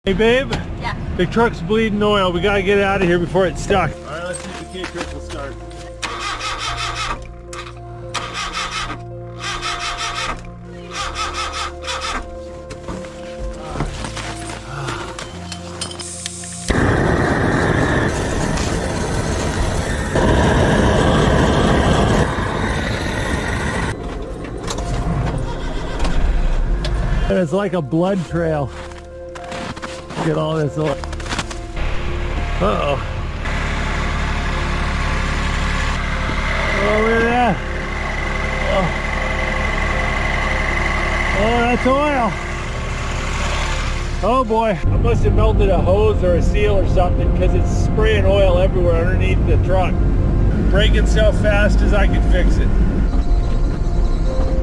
Hey babe? Yeah. The truck's bleeding oil. We gotta get out of here before it's stuck. All right, let's see if the K-Trip will start. And it's like a blood trail. Get all this oil. Uh-oh. Oh, look at that. Oh, that's oil. Oh boy. I must have melted a hose or a seal or something because it's spraying oil everywhere underneath the truck. Breaking so fast as I could fix it.